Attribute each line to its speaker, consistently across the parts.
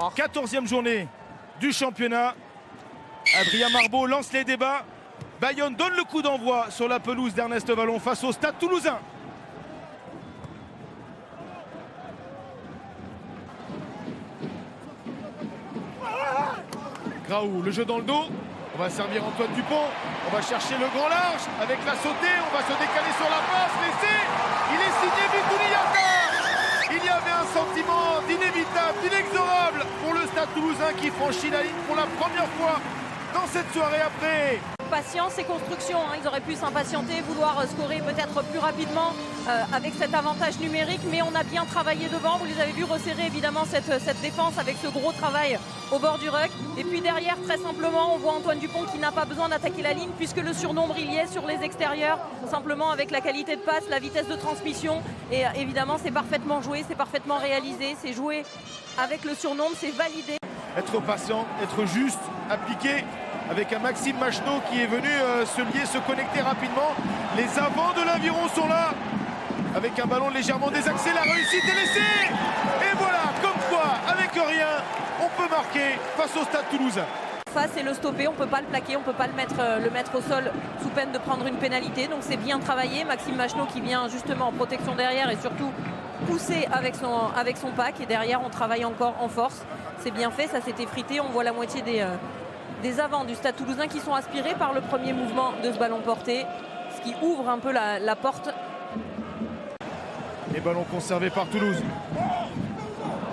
Speaker 1: 14e journée du championnat. Adrien Marbeau lance les débats. Bayonne donne le coup d'envoi sur la pelouse d'Ernest Vallon face au Stade Toulousain. Graou, le jeu dans le dos. On va servir Antoine Dupont. On va chercher le grand large avec la sautée. On va se décaler sur la passe. L'essai. Il est signé Bitouni Yaka. Il y avait un sentiment d'inévitable, d'inexorable pour le Stade Toulousain qui franchit la ligne pour la première fois dans cette soirée après.
Speaker 2: Patience et construction, hein. Ils auraient pu s'impatienter, vouloir scorer peut-être plus rapidement avec cet avantage numérique, mais on a bien travaillé devant. Vous les avez vus resserrer évidemment cette défense avec ce gros travail au bord du ruck. Et puis derrière, très simplement, on voit Antoine Dupont qui n'a pas besoin d'attaquer la ligne puisque le surnombre il y est sur les extérieurs, simplement avec la qualité de passe, la vitesse de transmission. Et évidemment, c'est parfaitement joué, c'est parfaitement réalisé, c'est joué avec le surnombre, c'est validé.
Speaker 1: Être patient, être juste, appliqué. Avec un Maxime Macheneau qui est venu se lier, se connecter rapidement. Les avants de l'aviron sont là. Avec un ballon légèrement désaxé, la réussite est laissée. Et voilà, comme quoi, avec rien, on peut marquer face au Stade Toulousain.
Speaker 2: Face et le stopper, on ne peut pas le plaquer, on ne peut pas le mettre au sol sous peine de prendre une pénalité. Donc c'est bien travaillé. Maxime Macheneau qui vient justement en protection derrière et surtout pousser avec son pack. Et derrière, on travaille encore en force. C'est bien fait, ça s'est effrité. On voit la moitié des avants du Stade Toulousain qui sont aspirés par le premier mouvement de ce ballon porté, ce qui ouvre un peu la porte.
Speaker 1: Les ballons conservés par Toulouse.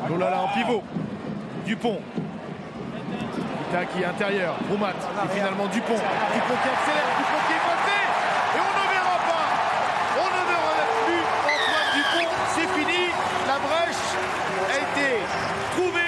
Speaker 1: Lolala en pivot. Dupont. Ita qui est intérieur. Roumat. Et finalement Dupont. Dupont qui accélère. Dupont qui est passé. Et on ne verra pas. On ne verra plus Antoine Dupont. C'est fini. La brèche a été trouvée.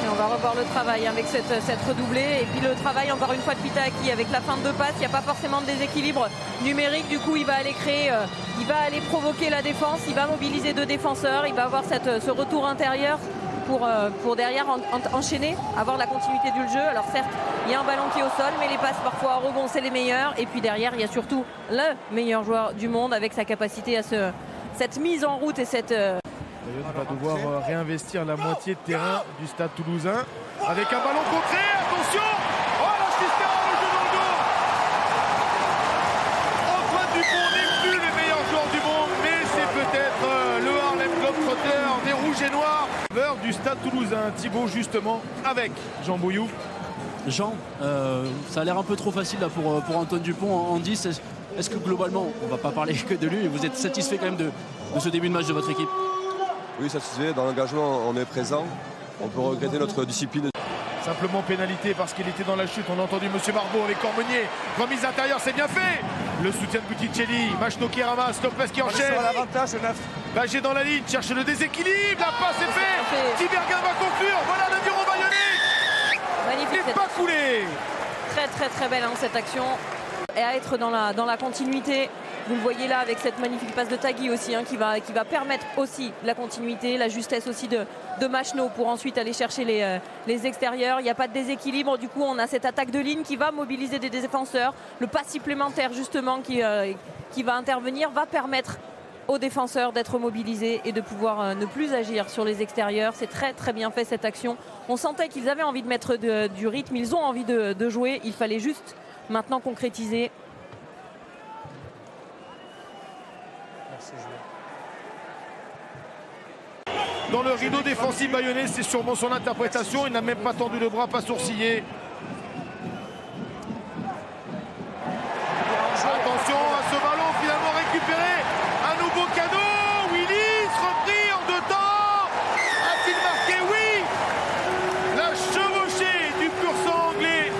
Speaker 2: On va revoir le travail avec cette redoublée et puis le travail encore une fois de Pitaki avec la fin de deux passes. Il n'y a pas forcément de déséquilibre numérique, du coup il va aller créer, il va aller provoquer la défense, il va mobiliser deux défenseurs, il va avoir ce retour intérieur pour derrière enchaîner, avoir la continuité du jeu. Alors certes il y a un ballon qui est au sol, mais les passes parfois à rebond c'est les meilleures, et puis derrière il y a surtout le meilleur joueur du monde avec sa capacité à cette mise en route et cette...
Speaker 1: Bayonne va devoir réinvestir la moitié de terrain du Stade Toulousain avec un ballon contré. Attention! Oh la Schistera, le jeu dans le dos! Antoine Dupont n'est plus le meilleur joueur du monde, mais c'est peut-être le Harlem Globetrotter des Rouges et Noirs. L'heure du Stade Toulousain, Thibaut justement avec Jean Bouillou.
Speaker 3: Jean, ça a l'air un peu trop facile là, pour Antoine Dupont en 10. Est-ce que globalement, on ne va pas parler que de lui, mais vous êtes satisfait quand même de ce début de match de votre équipe?
Speaker 4: Oui, satisfait. Dans l'engagement, on est présent. On peut regretter notre discipline.
Speaker 1: Simplement pénalité parce qu'il était dans la chute. On a entendu M. Marbeau avec Cormenier. Remise intérieure, c'est bien fait. Le soutien de Buticelli. Macheneau qui ramasse. Lopez qui enchaîne. Bagé dans la ligne, cherche le déséquilibre. La passe est faite. Tiberghien va conclure. Voilà l'aviron bayonnais.
Speaker 2: Magnifique.
Speaker 1: Il n'est pas coulé.
Speaker 2: Très très très belle cette action. Et à être dans la continuité. Vous le voyez là avec cette magnifique passe de Tagui aussi, hein, qui va permettre aussi la continuité, la justesse aussi de Macheneau pour ensuite aller chercher les extérieurs. Il n'y a pas de déséquilibre, du coup on a cette attaque de ligne qui va mobiliser des défenseurs. Le pas supplémentaire justement qui va intervenir va permettre aux défenseurs d'être mobilisés et de pouvoir ne plus agir sur les extérieurs. C'est très très bien fait cette action. On sentait qu'ils avaient envie de mettre du rythme, ils ont envie de jouer. Il fallait juste maintenant concrétiser.
Speaker 1: Dans le rideau défensif bayonnais, c'est sûrement son interprétation. Il n'a même pas tendu le bras, pas sourcillé. Attention à ce ballon finalement récupéré. Un nouveau cadeau. Willis repris en deux temps. A-t-il marqué? Oui. La chevauchée du pur sang anglais.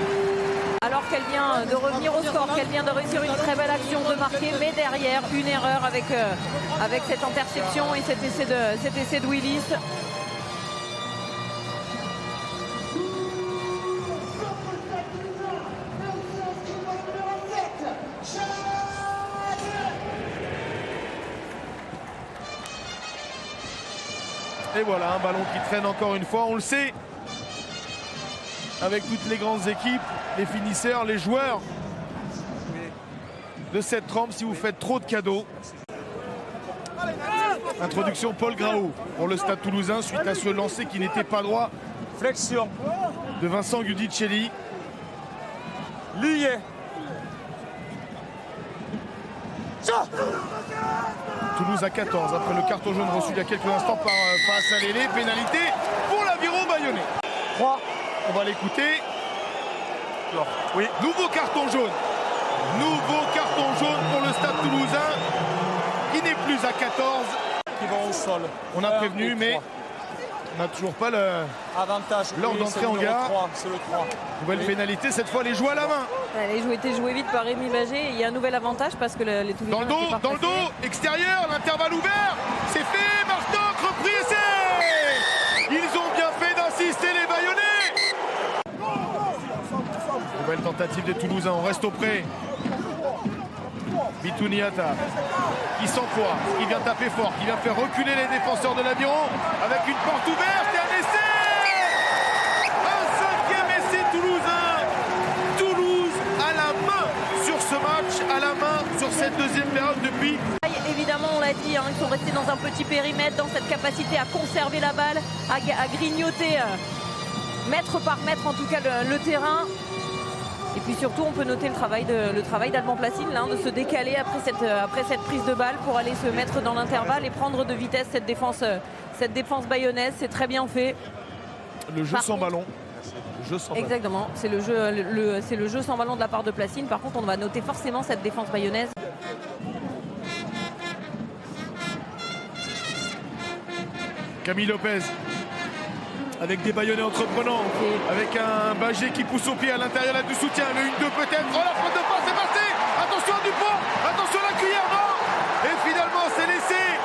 Speaker 2: Alors qu'elle vient de revenir au score, qu'elle vient de réussir une très belle action de marquer, mais derrière une erreur avec cette interception et cet essai de Willis.
Speaker 1: Et voilà, un ballon qui traîne encore une fois, on le sait. Avec toutes les grandes équipes, les finisseurs, les joueurs de cette trempe, si vous faites trop de cadeaux, Introduction Paul Graou pour le Stade Toulousain suite à ce lancer qui n'était pas droit.
Speaker 5: Flexion.
Speaker 1: De Vincent Giudicelli.
Speaker 5: Lié.
Speaker 1: Toulouse à 14 après le carton jaune reçu il y a quelques instants par Faas Alélé. Pénalité pour l'aviron bayonnais.
Speaker 5: 3.
Speaker 1: On va l'écouter.
Speaker 5: Oui.
Speaker 1: Nouveau carton jaune. Nouveau carton jaune pour le Stade Toulousain qui n'est plus à 14.
Speaker 5: Qui vont au sol.
Speaker 1: On a prévenu, mais on n'a toujours pas le
Speaker 5: avantage.
Speaker 1: L'heure d'entrée en gare.
Speaker 5: C'est le 3.
Speaker 1: Nouvelle pénalité, cette fois les joués à la main.
Speaker 2: Elle a été jouée vite par Rémi Bagé. Et il y a un nouvel avantage parce que les Toulousains
Speaker 1: Dans le dos, extérieur, l'intervalle ouvert. C'est fait, Marstock, repris essai. Ils ont bien fait d'insister les Bayonnais. Nouvelle tentative des Toulousains, on reste auprès. Bitouniata qui s'emploie, qui vient taper fort, qui vient faire reculer les défenseurs de l'Aviron avec une porte ouverte et un essai. Un cinquième essai toulousain. Toulouse à la main sur ce match, à la main sur cette deuxième période depuis.
Speaker 2: Évidemment, on l'a dit, ils sont restés dans un petit périmètre, dans cette capacité à conserver la balle, à grignoter mètre par mètre en tout cas le terrain. Et puis surtout, on peut noter le travail d'Alban Placine, là, de se décaler après cette prise de balle pour aller se mettre dans l'intervalle et prendre de vitesse cette défense bayonnaise. C'est très bien fait.
Speaker 1: Le jeu sans ballon.
Speaker 2: Exactement, c'est le jeu sans ballon de la part de Placine. Par contre, on va noter forcément cette défense bayonnaise.
Speaker 1: Camille Lopez. Avec des Bayonnais entreprenants, avec un Bagé qui pousse au pied à l'intérieur là du soutien, le 1-2 peut-être, oh la faute de passe est passée, attention à Dupont, attention à la cuillère, non. Et finalement c'est l'essai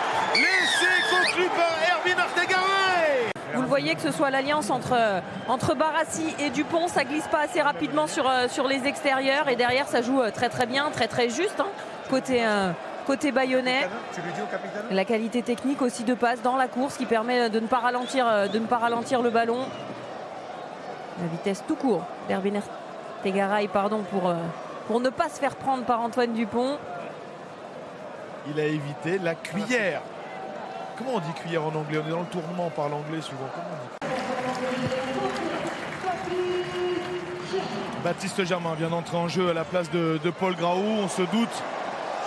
Speaker 1: conclu par Erwin Artegaray.
Speaker 2: Vous le voyez que ce soit l'alliance entre Barassi et Dupont, ça glisse pas assez rapidement sur les extérieurs et derrière ça joue très très bien, très très juste, côté bayonnais. La qualité technique aussi de passe dans la course qui permet de ne pas ralentir le ballon. La vitesse tout court d'Erwin Artegaray, pour ne pas se faire prendre par Antoine Dupont.
Speaker 1: Il a évité la cuillère. Comment on dit cuillère en anglais? On est dans le tournement par l'anglais souvent. Comment on dit? Baptiste Germain vient d'entrer en jeu à la place de Paul Graou. On se doute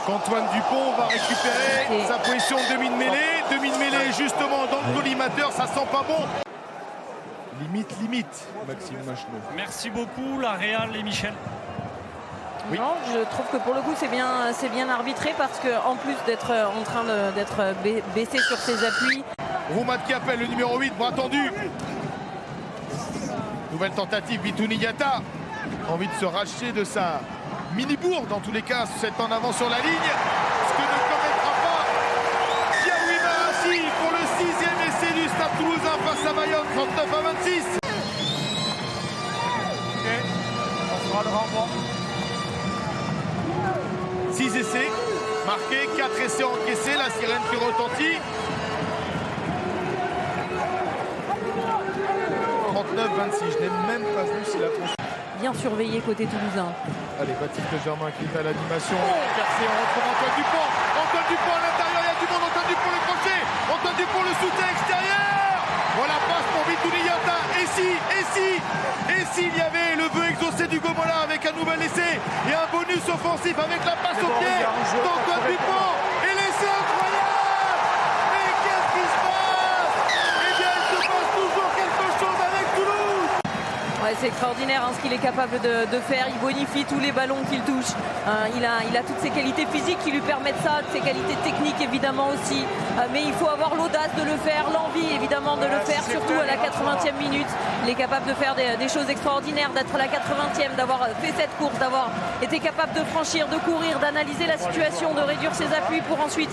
Speaker 1: qu'Antoine Dupont va récupérer sa position de demi-mêlée justement dans le collimateur, ça sent pas bon. Limite, Maxime Macheneau.
Speaker 6: Merci beaucoup, la Réal et Michel.
Speaker 2: Oui. Non, je trouve que pour le coup c'est bien arbitré parce qu'en plus d'être en train d'être baissé sur ses appuis.
Speaker 1: Roumat qui appelle le numéro 8, bras tendu. Nouvelle tentative, Bitouniata. Envie de se racheter de sa mini-bourre, dans tous les cas, c'est en avant sur la ligne. Ce que ne commettra pas Pierre-Louis Barassi pour le 6e essai du Stade Toulousain face à Bayonne, 39-26.
Speaker 5: Ok, on fera le renvoi.
Speaker 1: 6 essais marqués, 4 essais encaissés, la sirène qui retentit. 39-26, je n'ai même pas vu si la tronche.
Speaker 2: Bien surveillé côté toulousain.
Speaker 1: Allez, Baptiste Germain qui est à l'animation. Percé, on retrouve Antoine Dupont. Antoine Dupont à l'intérieur, il y a du monde. Antoine Dupont le crochet. Antoine Dupont le soutien extérieur. Voilà, passe pour Bitouniata. Et s'il y avait le vœu exaucé du Gomola avec un nouvel essai et un bonus offensif avec la passe au pied d'Antoine Dupont. Et l'essai incroyable. Mais qu'est-ce qui se passe? Eh bien, il se passe toujours quelque chose avec Toulouse.
Speaker 2: Ouais, c'est extraordinaire ce qu'il est capable de faire. Il bonifie tous les ballons qu'il touche. Il a toutes ses qualités physiques qui lui permettent ça, ses qualités techniques évidemment aussi. Mais il faut avoir l'audace de le faire, l'envie évidemment de le faire, surtout à la 80e minute. Il est capable de faire des choses extraordinaires, d'être à la 80e, d'avoir fait cette course, d'avoir été capable de franchir, de courir, d'analyser la situation, de réduire ses appuis pour ensuite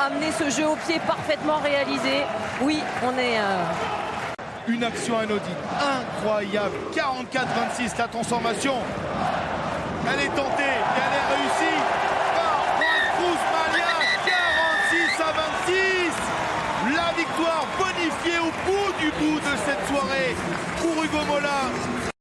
Speaker 2: amener ce jeu au pied parfaitement réalisé. Oui, on est...
Speaker 1: Une action anodine, incroyable, 44-26 la transformation. Elle est tentée et elle est réussie par Juan Cruz Malia, 46-26. La victoire bonifiée au bout de cette soirée pour Hugo Mola.